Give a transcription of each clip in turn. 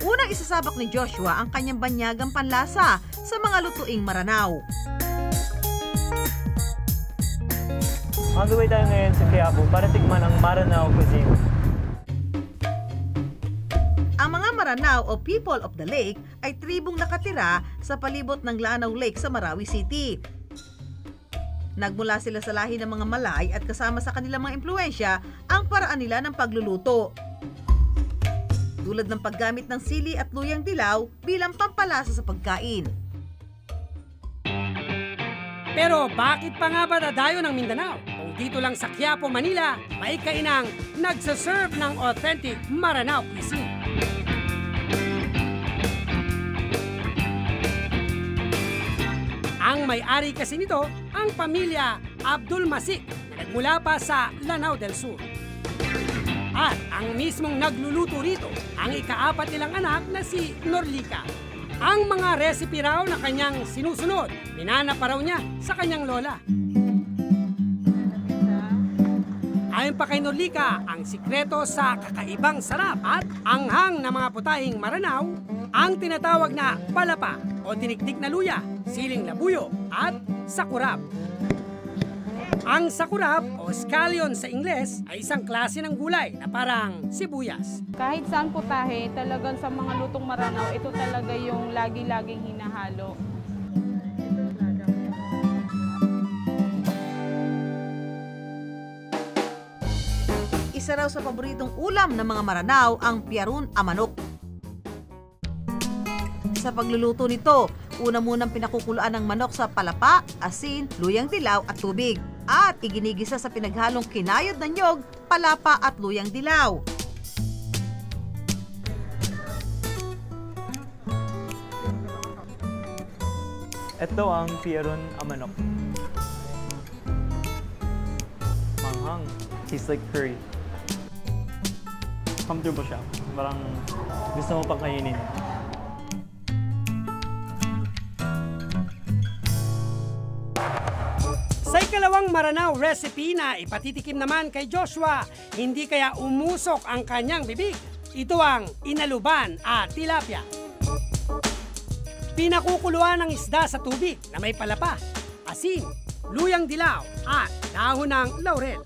Unang isasabak ni Joshua ang kanyang banyagang panlasa sa mga lutuing Maranao. On the way tayo ngayon sa Quiapo para tikman ang Maranao cuisine. Ang mga Maranao o People of the Lake ay tribong nakatira sa palibot ng Lanao Lake sa Marawi City. Nagmula sila sa lahi ng mga Malay at kasama sa kanilang mga impluensya ang paraan nila ng pagluluto. Tulad ng paggamit ng sili at luyang dilaw bilang pampalasa sa pagkain. Pero bakit pa nga ba dadayo ng Mindanao? Kung dito lang sa Quiapo, Manila, may kainang nagsaserve ng authentic Maranao cuisine. Ang may-ari kasi nito, ang pamilya Abdul Masik na nagmula pa sa Lanao del Sur. At ang mismong nagluluto rito, ang ika-4 nilang anak na si Norlica. Ang mga recipe raw na kanyang sinusunod, minana pa raw niya sa kanyang lola. Ayon pa kay Norlica, ang sikreto sa kakaibang sarap at anghang na mga putahing Maranao, ang tinatawag na palapa o tiniktik na luya, siling labuyo at sakurap. Ang sakurap o scallion sa Ingles ay isang klase ng gulay na parang sibuyas. Kahit saan putahe, talagang sa mga lutong Maranao, ito talaga yung lagi-laging hinahalo. Isa raw sa paboritong ulam ng mga Maranao ang piarun a manok. Sa pagluluto nito, una munang pinakukuluan ng manok sa palapa, asin, luyang dilaw at tubig. At iginigisa sa pinaghalong kinayod na niyog, palapa at luyang dilaw. Ito ang piarun a manok. Manghang. Tastes like curry. Comfortable siya. Parang gusto mo pang kainin. Sa ikalawang Maranao recipe na ipatitikim naman kay Joshua, hindi kaya umusok ang kanyang bibig. Ito ang inaluban at tilapia. Pinakukuluan ng isda sa tubig na may palapa, asin, luyang dilaw at dahon ng laurel.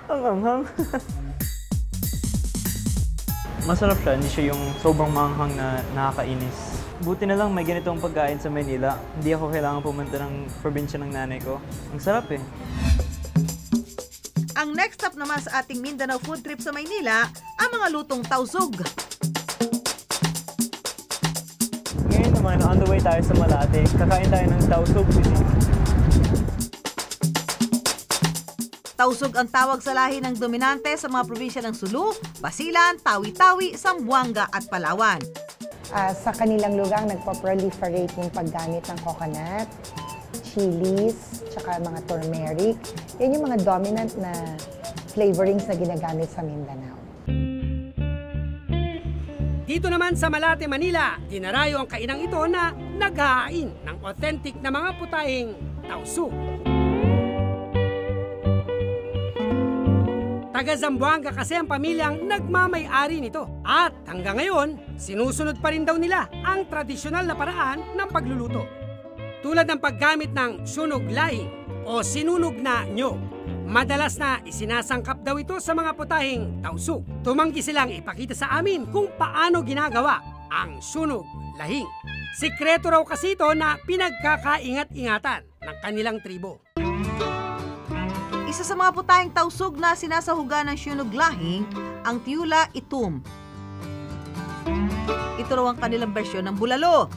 Ang anghang. Masarap siya, hindi siya yung sobrang manghang na nakakainis. Buti na lang may ganitong pagkain sa Manila. Hindi ako kailangan pumunta ng probinsya ng nanay ko. Ang sarap eh. Ang next stop naman sa ating Mindanao food trip sa Maynila, ang mga lutong tausug. Ngayon naman, on the way tayo sa Malate. Kakain tayo ng tausug cuisine. Tausug ang tawag sa lahi ng dominante sa mga probinsya ng Sulu, Basilan, Tawi-Tawi, Zamboanga at Palawan. Sa kanilang lugar, nagpo-proliferate yung paggamit ng coconut, chilies, tsaka mga turmeric. Yan yung mga dominant na flavorings na ginagamit sa Mindanao. Dito naman sa Malate, Manila, dinarayo ang kainang ito na naghahain ng authentic na mga putahing tausug. Taga Zamboanga kasi ang pamilyang nagmamay-ari nito. At hanggang ngayon, sinusunod pa rin daw nila ang tradisyonal na paraan ng pagluluto. Tulad ng paggamit ng sunog lahing o sinunog na nyog. Madalas na isinasangkap daw ito sa mga putahing tausug. Tumanggi silang ipakita sa amin kung paano ginagawa ang sunog lahing. Sikreto raw kasi ito na pinagkakaingat-ingatan ng kanilang tribo. Isa sa mga putahing tausug na sinasahugan ng sunog lahing, ang tiula itum. Ito raw ang kanilang bersyon ng bulalo.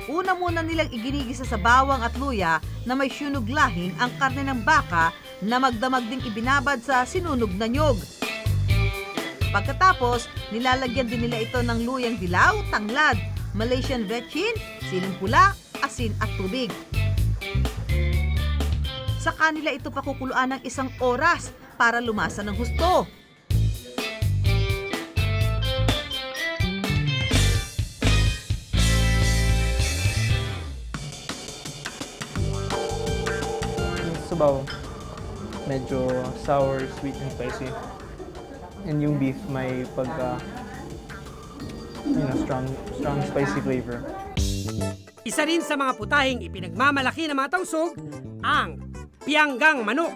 Una muna nilang iginigisa sa bawang at luya na may sunog lahing ang karne ng baka na magdamag ding ibinabad sa sinunog na nyog. Pagkatapos, nilalagyan din nila ito ng luyang dilaw, tanglad, Malaysian vetchin, siling pula, asin at tubig. Sa kanila ito pakukuluan ng 1 oras para lumasa ng husto. sabaw, medyo sour, sweet, and spicy. And yung beef may pagka, strong spicy flavor. Isa rin sa mga putahing ipinagmamalaki ng mga tausog, ang pianggang manok.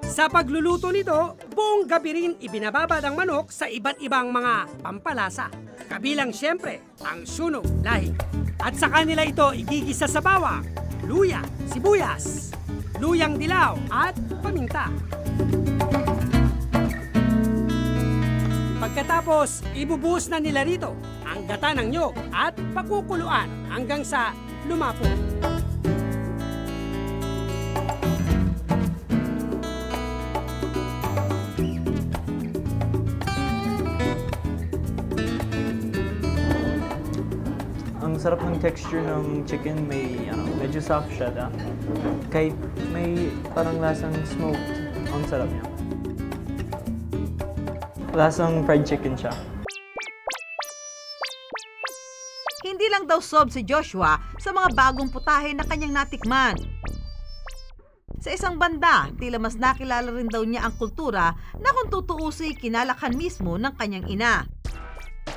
Sa pagluluto nito, buong gabi rin ibinababad ang manok sa iba't ibang mga pampalasa. Kabilang siyempre ang sunog lahi. At sa kanila ito igigisa sa bawang, luya, sibuyas, luyang dilaw at paminta. Pagkatapos, ibubuhos na nila rito ang gata ng nyog at pakukuluan hanggang sa lumapo. Ang sarap ng texture ng chicken, may medyo soft siya. Kahit may parang lasang smoked, ang sarap niya. Lasang fried chicken siya. Hindi lang daw sob si Joshua sa mga bagong putahe na kanyang natikman. Sa isang banda, tila mas nakilala rin daw niya ang kultura na kung tutuusi kinalakhan mismo ng kanyang ina.